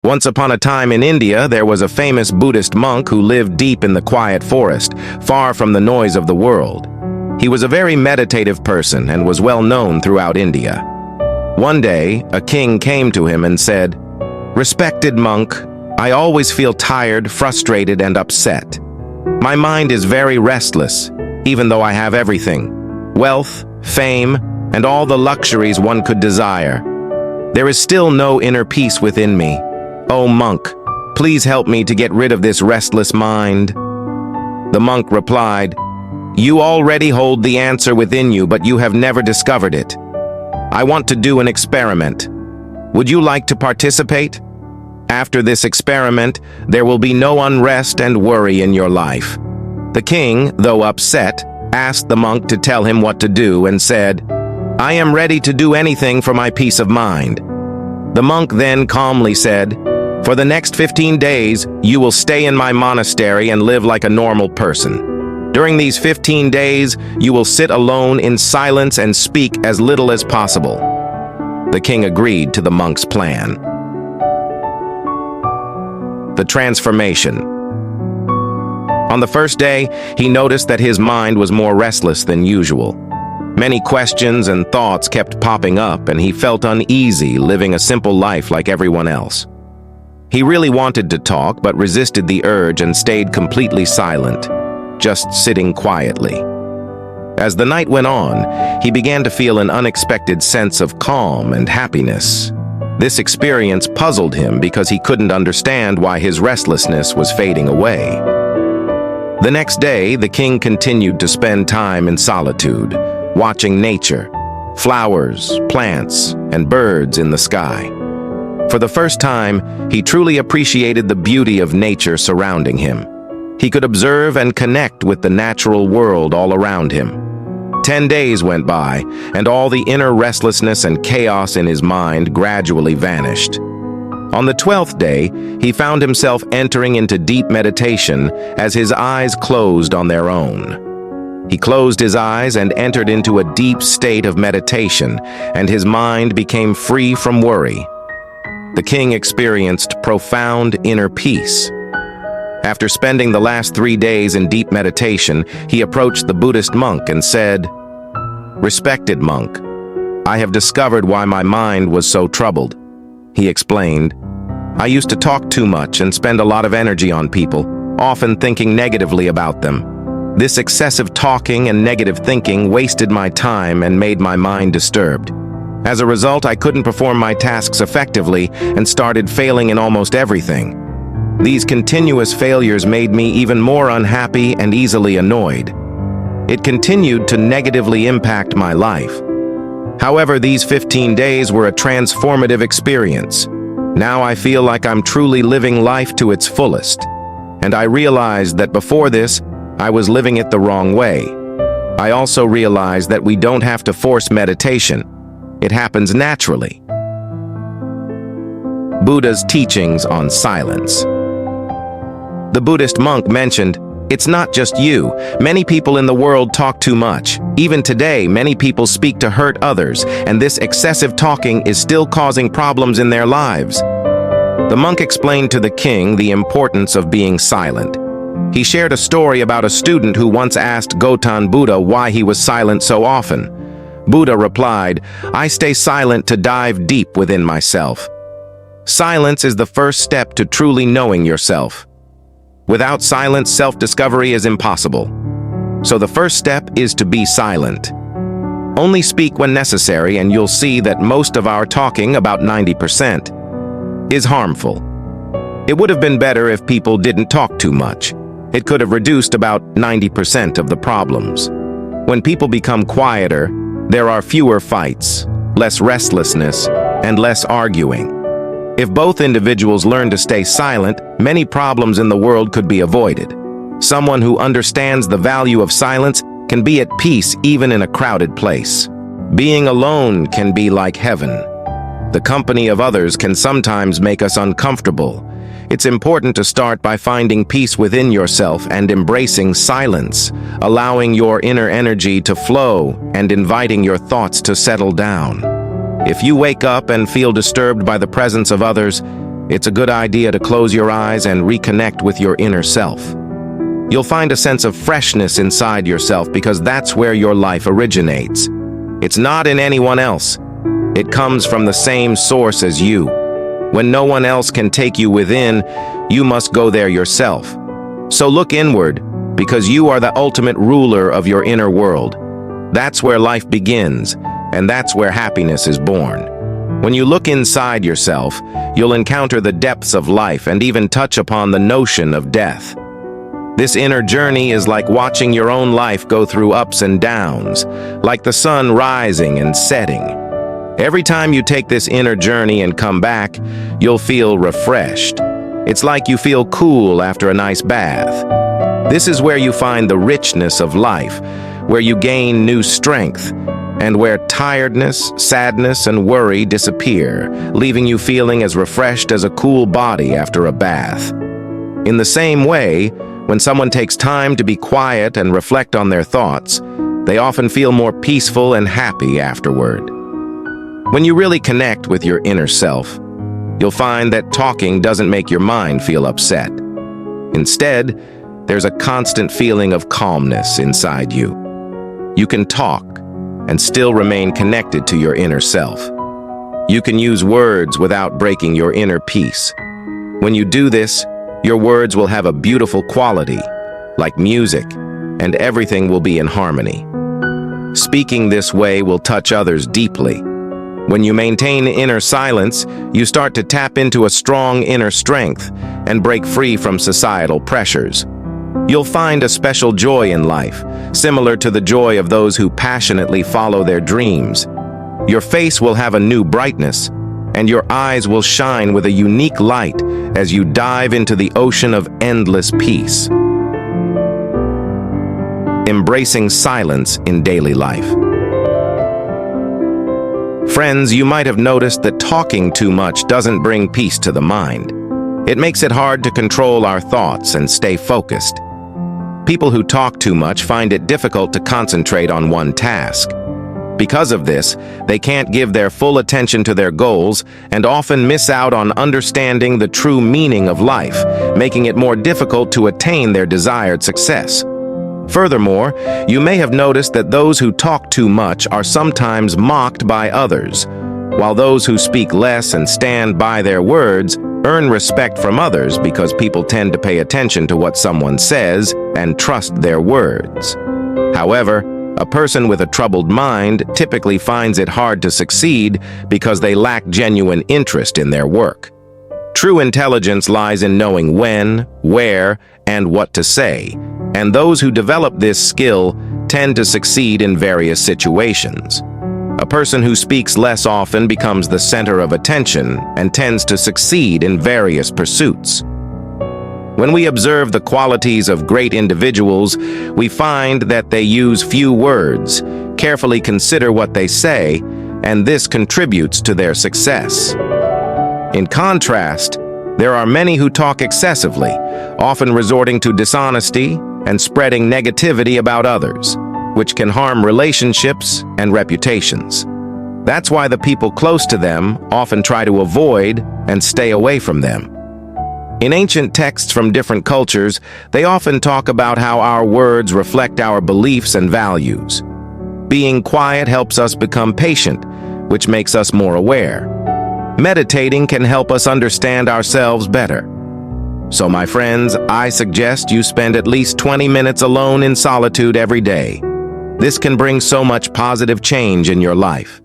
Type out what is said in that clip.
Once upon a time in India, there was a famous Buddhist monk who lived deep in the quiet forest, far from the noise of the world. He was a very meditative person and was well known throughout India. One day, a king came to him and said, "Respected monk, I always feel tired, frustrated, and upset. My mind is very restless, even though I have everything: wealth, fame, and all the luxuries one could desire. There is still no inner peace within me. Oh monk, please help me to get rid of this restless mind." The monk replied, "You already hold the answer within you, but you have never discovered it. I want to do an experiment. Would you like to participate? After this experiment, there will be no unrest and worry in your life." The king, though upset, asked the monk to tell him what to do and said, "I am ready to do anything for my peace of mind." The monk then calmly said, "For the next 15 days, you will stay in my monastery and live like a normal person. During these 15 days, you will sit alone in silence and speak as little as possible." The king agreed to the monk's plan. The transformation. On the first day, he noticed that his mind was more restless than usual. Many questions and thoughts kept popping up, and he felt uneasy living a simple life like everyone else. He really wanted to talk, but resisted the urge and stayed completely silent, just sitting quietly. As the night went on, he began to feel an unexpected sense of calm and happiness. This experience puzzled him because he couldn't understand why his restlessness was fading away. The next day, the king continued to spend time in solitude, watching nature, flowers, plants, and birds in the sky. For the first time, he truly appreciated the beauty of nature surrounding him. He could observe and connect with the natural world all around him. 10 days went by, and all the inner restlessness and chaos in his mind gradually vanished. On the 12th day, he found himself entering into deep meditation as his eyes closed on their own. He closed his eyes and entered into a deep state of meditation, and his mind became free from worry. The king experienced profound inner peace. After spending the last 3 days in deep meditation, he approached the Buddhist monk and said, "Respected monk, I have discovered why my mind was so troubled." He explained, "I used to talk too much and spend a lot of energy on people, often thinking negatively about them. This excessive talking and negative thinking wasted my time and made my mind disturbed. As a result, I couldn't perform my tasks effectively and started failing in almost everything. These continuous failures made me even more unhappy and easily annoyed. It continued to negatively impact my life. However, these 15 days were a transformative experience. Now I feel like I'm truly living life to its fullest. And I realized that before this, I was living it the wrong way. I also realized that we don't have to force meditation. It happens naturally." Buddha's teachings on silence. The Buddhist monk mentioned, "It's not just you. Many people in the world talk too much. Even today, many people speak to hurt others, and this excessive talking is still causing problems in their lives." The monk explained to the king the importance of being silent. He shared a story about a student who once asked Gautam Buddha why he was silent so often. Buddha replied, "I stay silent to dive deep within myself." Silence is the first step to truly knowing yourself. Without silence, self-discovery is impossible. So the first step is to be silent. Only speak when necessary, and you'll see that most of our talking, about 90%, is harmful. It would have been better if people didn't talk too much. It could have reduced about 90% of the problems. When people become quieter, there are fewer fights, less restlessness, and less arguing. If both individuals learn to stay silent, many problems in the world could be avoided. Someone who understands the value of silence can be at peace even in a crowded place. Being alone can be like heaven. The company of others can sometimes make us uncomfortable. It's important to start by finding peace within yourself and embracing silence, allowing your inner energy to flow and inviting your thoughts to settle down. If you wake up and feel disturbed by the presence of others, it's a good idea to close your eyes and reconnect with your inner self. You'll find a sense of freshness inside yourself because that's where your life originates. It's not in anyone else. It comes from the same source as you. When no one else can take you within, you must go there yourself. So look inward, because you are the ultimate ruler of your inner world. That's where life begins, and that's where happiness is born. When you look inside yourself, you'll encounter the depths of life and even touch upon the notion of death. This inner journey is like watching your own life go through ups and downs, like the sun rising and setting. Every time you take this inner journey and come back, you'll feel refreshed. It's like you feel cool after a nice bath. This is where you find the richness of life, where you gain new strength, and where tiredness, sadness, and worry disappear, leaving you feeling as refreshed as a cool body after a bath. In the same way, when someone takes time to be quiet and reflect on their thoughts, they often feel more peaceful and happy afterward. When you really connect with your inner self, you'll find that talking doesn't make your mind feel upset. Instead, there's a constant feeling of calmness inside you. You can talk and still remain connected to your inner self. You can use words without breaking your inner peace. When you do this, your words will have a beautiful quality, like music, and everything will be in harmony. Speaking this way will touch others deeply. When you maintain inner silence, you start to tap into a strong inner strength and break free from societal pressures. You'll find a special joy in life, similar to the joy of those who passionately follow their dreams. Your face will have a new brightness, and your eyes will shine with a unique light as you dive into the ocean of endless peace. Embracing silence in daily life. Friends, you might have noticed that talking too much doesn't bring peace to the mind. It makes it hard to control our thoughts and stay focused. People who talk too much find it difficult to concentrate on one task. Because of this, they can't give their full attention to their goals and often miss out on understanding the true meaning of life, making it more difficult to attain their desired success. Furthermore, you may have noticed that those who talk too much are sometimes mocked by others, while those who speak less and stand by their words earn respect from others because people tend to pay attention to what someone says and trust their words. However, a person with a troubled mind typically finds it hard to succeed because they lack genuine interest in their work. True intelligence lies in knowing when, where, and what to say, and those who develop this skill tend to succeed in various situations. A person who speaks less often becomes the center of attention and tends to succeed in various pursuits. When we observe the qualities of great individuals, we find that they use few words, carefully consider what they say, and this contributes to their success. In contrast, there are many who talk excessively, often resorting to dishonesty and spreading negativity about others, which can harm relationships and reputations. That's why the people close to them often try to avoid and stay away from them. In ancient texts from different cultures, they often talk about how our words reflect our beliefs and values. Being quiet helps us become patient, which makes us more aware. Meditating can help us understand ourselves better. So, my friends, I suggest you spend at least 20 minutes alone in solitude every day. This can bring so much positive change in your life.